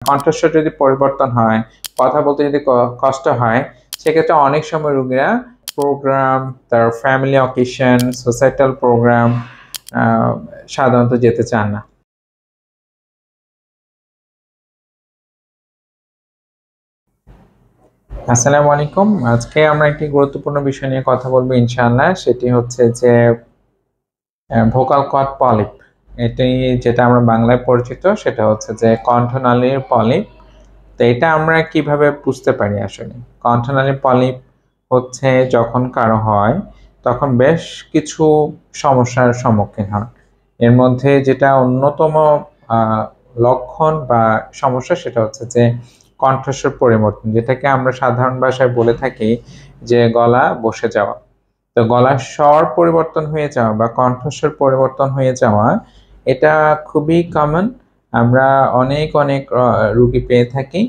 কণ্ঠস্বর যদি পরিবর্তন হয়, কথা বলতে যদি কষ্ট হয়, সেক্ষেত্রে অনেক সময় রোগীরা প্রোগ্রাম, তার ফ্যামিলি অকেশন, সোসাইটাল প্রোগ্রাম সাধারণত যেতে চান না। আসসালামু আলাইকুম। আজকে আমরা একটি গুরুত্বপূর্ণ বিষয় নিয়ে কথা বলবো ইনশাআল্লাহ। সেটি হচ্ছে যে ভোকাল কর্ড পলিপ। এটি যেটা আমরা বাংলায় পরিচিত সেটা হচ্ছে যে কণ্ঠনালীর পলিপ। তো এটা আমরা কিভাবে বুঝতে পারি আসলে? কণ্ঠনালীর পলিপ হচ্ছে যখন কারো হয় তখন বেশ কিছু সমস্যার সম্মুখীন হন। এর মধ্যে যেটা অন্যতম লক্ষণ বা সমস্যা সেটা হচ্ছে যে কণ্ঠস্বর পরিবর্তন, যেটাকে আমরা সাধারণ ভাষায় বলে থাকি যে গলা বসে যাওয়া। তো গলার স্বর পরিবর্তন হয়ে যাওয়া বা কণ্ঠস্বর পরিবর্তন হয়ে যাওয়া এটা খুবই কমন। আমরা অনেক রুগী পেয়ে থাকি।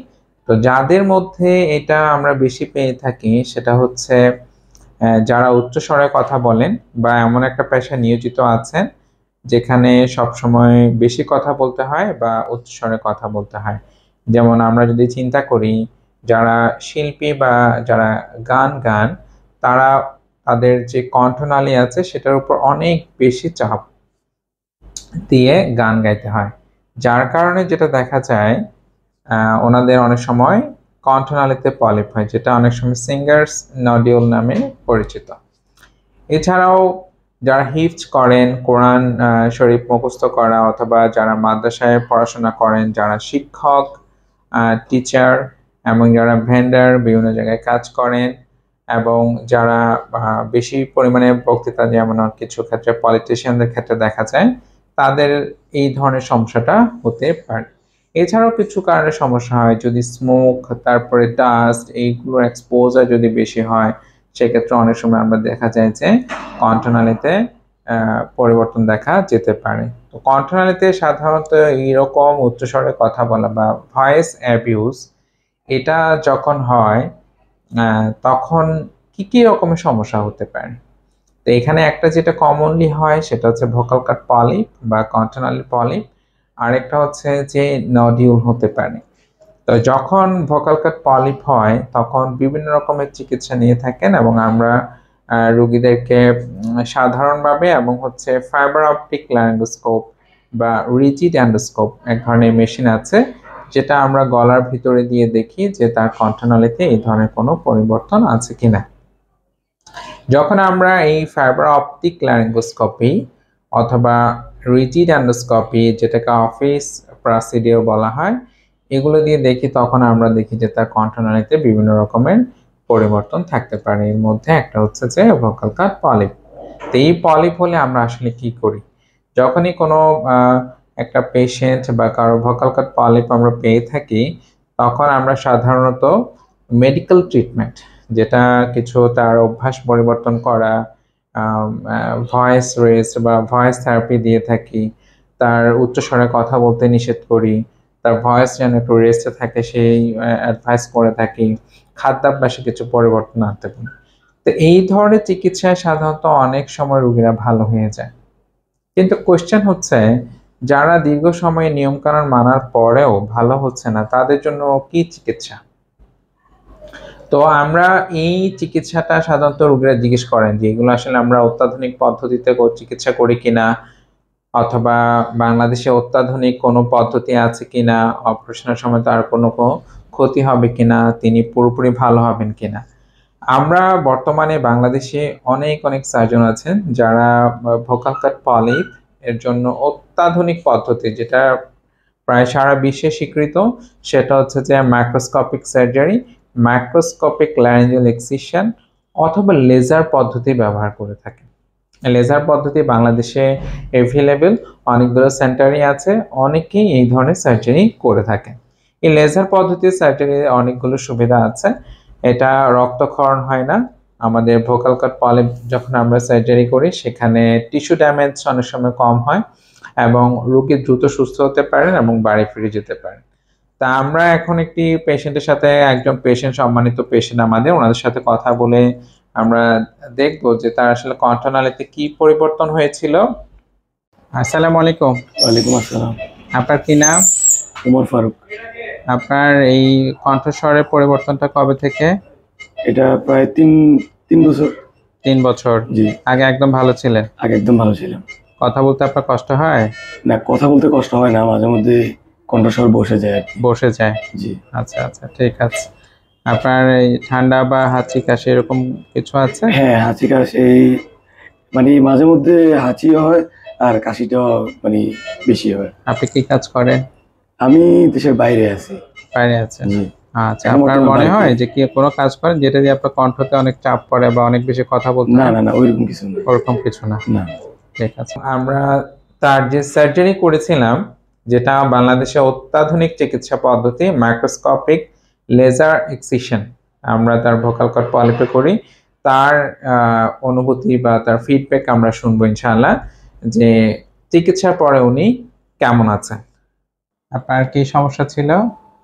তো যাদের মধ্যে এটা আমরা বেশি পেয়ে থাকি সেটা হচ্ছে যারা উচ্চস্বরে কথা বলেন বা এমন একটা পেশায় নিয়োজিত আছেন যেখানে সবসময় বেশি কথা বলতে হয় বা উচ্চস্বরে কথা বলতে হয়। যেমন আমরা যদি চিন্তা করি, যারা শিল্পী বা যারা গান তারা তাদের যে কণ্ঠনালী আছে সেটার উপর অনেক বেশি চাপ দিয়ে গান গাইতে হয়, যার কারণে যেটা দেখা যায় ওনাদের অনেক সময় কণ্ঠনালীতে পলিপ হয়, যেটা অনেক সময় সিঙ্গার্স নডিউল নামে পরিচিত। এছাড়াও যারা হিফজ করেন, কোরআন শরীফ মুখস্থ করা, অথবা যারা মাদ্রাসায় পড়াশোনা করেন, যারা শিক্ষক, টিচার এবং যারা ভেন্ডার বিভিন্ন জায়গায় কাজ করেন, এবং যারা বেশি পরিমাণে বক্তৃতা, যেমন কিছু ক্ষেত্রে পলিটিশিয়ানদের ক্ষেত্রে দেখা যায়, তাদের এই ধরনের সমস্যাটা হতে পারে। এছাড়াও কিছু কারণে সমস্যা হয়, যদি স্মোক, তারপরে ডাস্ট, এইগুলোর এক্সপোজার যদি বেশি হয়, সেক্ষেত্রে অনেক সময় আমরা দেখা যায় যে কণ্ঠনালীতে পরিবর্তন দেখা যেতে পারে। তো কণ্ঠনালীতে সাধারণত এইরকম উচ্চস্বরে কথা বলা বা ভয়েস অ্যাবিউজ, এটা যখন হয় তখন কি রকমের সমস্যা হতে পারে? তো এখানে একটা যেটা কমনলি হয় সেটা হচ্ছে ভোকাল কর্ড পলিপ বা কণ্ঠনালীর পলিপ, আরেকটা হচ্ছে যে নডিউল হতে পারে। তো যখন ভোকাল কর্ড পলিপ হয় তখন বিভিন্ন রকমের চিকিৎসা নিয়ে থাকেন, এবং আমরা রোগীদেরকে সাধারণভাবে এবং হচ্ছে ফাইবার অপটিক ল্যারিঙ্গোস্কোপ বা রিজিড এন্ডোস্কোপ, এক ধরনের মেশিন আছে যেটা আমরা গলার ভিতরে দিয়ে দেখি যে তার কণ্ঠনালীতে এই ধরনের কোনো পরিবর্তন আছে কিনা। যখন আমরা এই ফাইবার অপটিক ল্যারিঙ্গোস্কোপি অথবা রিজিড এন্ডোস্কোপি, যেটাকে অফিস প্রসিডিওর বলা হয়, এগুলো দিয়ে দেখি, তখন আমরা দেখি যে তার কণ্ঠনালীতে বিভিন্ন রকমের পরিবর্তন থাকতে পারে। এর মধ্যে একটা হচ্ছে যে ভোকাল কর্ড পলিপ। তো এই পলিপ হলে আমরা আসলে কি করি? যখনই কোনো একটা পেশেন্ট বা কারো ভোকাল কর্ড পলিপ আমরা পেয়ে থাকি, তখন আমরা সাধারণত মেডিকেল ট্রিটমেন্ট, যেটা কিছু তার অভ্যাস পরিবর্তন করা, ভয়েস রেস্ট বা ভয়েস থেরাপি দিয়ে থাকি, তার উচ্চস্বরে কথা বলতে নিষেধ করি, তার ভয়েস যেন একটু রেস্টে থাকে সেই অ্যাডভাইস করে থাকি, খাদ্যাভ্যাসে কিছু পরিবর্তন আনতে পারি। তো এই ধরনের চিকিৎসায় সাধারণত অনেক সময় রোগীরা ভালো হয়ে যায়। কিন্তু কোয়েশ্চেন হচ্ছে, যারা দীর্ঘ সময় নিয়মকানুন মানার পরেও ভালো হচ্ছে না, তাদের জন্য কি চিকিৎসা? তো আমরা এই চিকিৎসাটা সাধারণত রোগীরা জিজ্ঞেস করেন যে এগুলো আসলে আমরা অত্যাধুনিক পদ্ধতিতে চিকিৎসা করি কিনা, অথবা বাংলাদেশে অত্যাধুনিক কোনো পদ্ধতি আছে কিনা, অপারেশনের সময় তার কোনো ক্ষতি হবে কিনা, তিনি পুরোপুরি ভালো হবেন কিনা। আমরা বর্তমানে বাংলাদেশে অনেক সার্জন আছেন যারা ভোকাল কর্ড পলিপ এর জন্য অত্যাধুনিক পদ্ধতি, যেটা প্রায় সারা বিশ্বে স্বীকৃত, সেটা হচ্ছে যে microscopic surgery, microscopic laryngeal excision অথবা লেজার পদ্ধতি ব্যবহার করে থাকে। লেজার পদ্ধতি বাংলাদেশে অ্যাভেলেবেল, অনেকগুলো সেন্টারই আছে, অনেকেই এই ধরনের সার্জারি করে থাকে। এই লেজার পদ্ধতির সার্জারির অনেকগুলো সুবিধা আছে। এটা রক্তক্ষরণ হয় না। আমাদের ভোকাল কর্ড পলিপ যখন আমরা সার্জারি করি সেখানে টিস্যু ড্যামেজ অনেক সময় কম হয়, এবং রোগী দ্রুত সুস্থ হতে পারেন এবং বাড়ি ফিরে যেতে পারেন। তা আমরা এখন একটি পেশেন্টের সাথে, একজন পেশেন্ট, সম্মানিত পেশেন্ট আমাদের, ওনাদের সাথে কথা বলে আমরা দেখব যে তার আসলে কণ্ঠনালীতে কি পরিবর্তন হয়েছিল। আসসালামু আলাইকুম। ওয়ালাইকুম আসসালাম। আপনার কি নাম? উমর ফারুক। আপনার এই কণ্ঠস্বরের পরিবর্তনটা কবে থেকে? এটা প্রায় তিন বছর। 3 বছর। জি। আগে একদম ভালো ছিলেন? আগে একদম ভালো ছিলাম। কথা বলতে আপনার কষ্ট হয়? না, কথা বলতে কষ্ট হয় না, মাঝে মধ্যে কণ্ঠস্বর বসে যায় আর কি। বসে যায়? জি। আচ্ছা আচ্ছা, ঠিক আছে। আপনার এই ঠান্ডা বা হাঁচি কাশি এরকম কিছু আছে? হ্যাঁ, হাঁচি কাশি মানে মাঝে মধ্যে হাঁচিও হয় আর কাশিটাও মানে বেশি হয়। আপনি কি কাজ করেন? আমি দেশের বাইরে আছি। বাইরে আছেন? জি। আচ্ছা, আপনার মনে হয় যে কি কোনো কাজ করেন যেটা দিয়ে আপনার কণ্ঠতে অনেক চাপ পড়ে বা অনেক বেশি কথা বলতে না হয়? না না, ওইরকম কিছু না। ওরকম কিছু না? না। ঠিক আছে। আমরা তার যে সার্জারি করেছিলাম, যেটা বাংলাদেশে অত্যাধুনিক চিকিৎসা পদ্ধতি মাইক্রোস্কোপিক লেজার এক্সিশন, আমরা তার ভোকাল কর্ড পলিপে করি। তার অনুভূতি বা তার ফিডব্যাক আমরা শুনবো ইনশাআল্লাহ, যে চিকিৎসার পরে উনি কেমন আছেন। আপনার কি সমস্যা ছিল?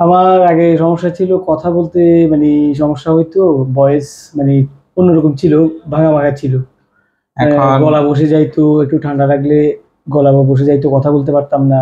আমার আগে সমস্যা ছিল কথা বলতে, মানে সমস্যা হইতো, ভয়েস মানে অন্যরকম ছিল, ভাঙা ভাঙা ছিল। এখন গলা বসে যাইতো, একটু ঠান্ডা লাগলে গলা বসে যাইতো, কথা বলতে পারতাম না।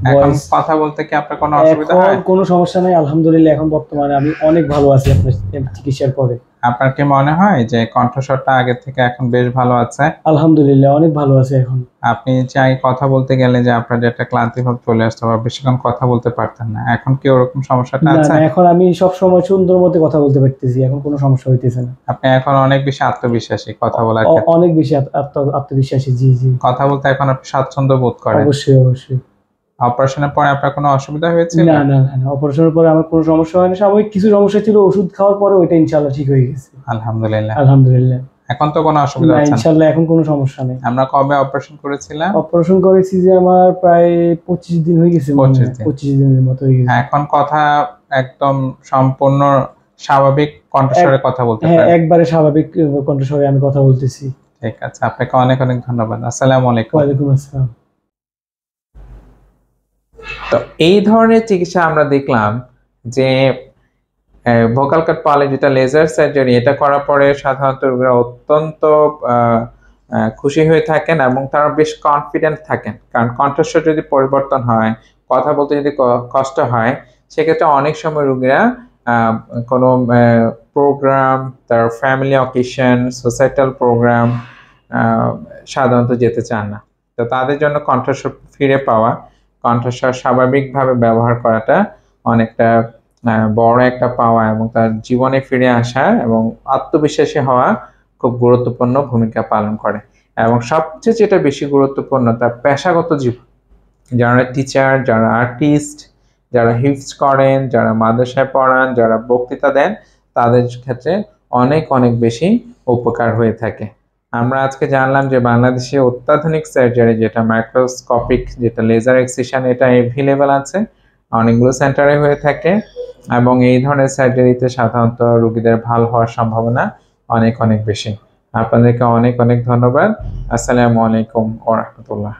এখন কথা বলতে কি আপনার কোনো অসুবিধা হয়? এখন কোনো সমস্যা নাই, আলহামদুলিল্লাহ। এখন বর্তমানে আমি অনেক ভালো আছি আপনার চিকিৎসার পরে। আপনার কি মনে হয় যে কণ্ঠস্বরটা আগের থেকে এখন বেশ ভালো আছে? আলহামদুলিল্লাহ, অনেক ভালো আছে এখন। আপনি চাই কথা বলতে গেলে যে আপনার যে একটা ক্লান্তি ভাব চলে আসতো বা বেশিক্ষণ কথা বলতে পারতেন না, এখন কি ওরকম সমস্যাটা না আছে? না, এখন আমি সব সময় সুন্দর মতো কথা বলতে পারতেছি, এখন কোনো সমস্যা হইতেছে না। আপনি এখন অনেক বেশি আত্মবিশ্বাসী কথা বলার ক্ষেত্রে? অনেক বেশি আত্মবিশ্বাসী। জি জি। কথা বলতে এখন আপনি স্বাচ্ছন্দ্য বোধ করেন? অবশ্যই অবশ্যই। অপারেশনের পরে আপনার কোনো অসুবিধা হয়েছিল? না না না, অপারেশনের পরে আমার কোনো সমস্যা হয়নি। সাময়িক কিছু সমস্যা ছিল, ওষুধ খাওয়ার পরে ওইটা ইনশাআল্লাহ ঠিক হয়ে গেছে। আলহামদুলিল্লাহ। আলহামদুলিল্লাহ। এখন তো কোনো অসুবিধা না, হচ্ছে না? ইনশাআল্লাহ এখন কোনো সমস্যা নেই। আমরা কবে অপারেশন করেছিলাম? অপারেশন করেছি যে আমার প্রায় 25 দিন হয়ে গেছে। 25 দিনের মতো হয়ে গেছে। এখন কথা একদম সম্পূর্ণ স্বাভাবিক কণ্ঠস্বরে কথা বলতে হ্যাঁ, পারেন? একবারে স্বাভাবিক কণ্ঠস্বরে আমি কথা বলতেছি। ঠিক আছে, আপনাকে অনেক অনেক ধন্যবাদ। আসসালামু আলাইকুম। ওয়ালাইকুম আসসালাম। তো এই ধরনের চিকিৎসা আমরা দেখলাম যে ভোকাল কর্ড পলিপ, যেটা লেজার সার্জারি, এটা করার পরে সাধারণত রোগীরা অত্যন্ত খুশি হয়ে থাকেন এবং তারা বেশ কনফিডেন্ট থাকেন। কারণ কণ্ঠস্বর যদি পরিবর্তন হয়, কথা বলতে যদি কষ্ট হয়, সেক্ষেত্রে অনেক সময় রোগীরা কোনো প্রোগ্রাম, তার ফ্যামিলি অকেশন, সোসাইটাল প্রোগ্রাম সাধারণত যেতে চান না। তো তাদের জন্য কণ্ঠস্বর ফিরে পাওয়া, কণ্ঠস্বর স্বাভাবিকভাবে ব্যবহার করাটা অনেকটা বড় একটা পাওয়া এবং তার জীবনে ফিরে আসা এবং আত্মবিশ্বাসী হওয়া খুব গুরুত্বপূর্ণ ভূমিকা পালন করে। এবং সবচেয়ে যেটা বেশি গুরুত্বপূর্ণ, তার পেশাগত জীবন, যারা টিচার, যারা আর্টিস্ট, যারা হিফজ করেন, যারা মাদ্রাসায় পড়ান, যারা বক্তৃতা দেন, তাদের ক্ষেত্রে অনেক অনেক বেশি উপকার হয়ে থাকে। আমরা আজকে জানলাম যে বাংলাদেশে অত্যাধুনিক সার্জারি, যেটা মাইক্রোস্কোপিক, যেটা লেজার এক্সিশন, এটা এভেলেবেল আছে, অনেকগুলো সেন্টারে হয়ে থাকে এবং এই ধরনের সার্জারিতে সাধারণত রোগীদের ভালো হওয়ার সম্ভাবনা অনেক অনেক বেশি। আপনাদেরকে অনেক অনেক ধন্যবাদ। আসসালামু আলাইকুম ওয়া রাহমাতুল্লাহ।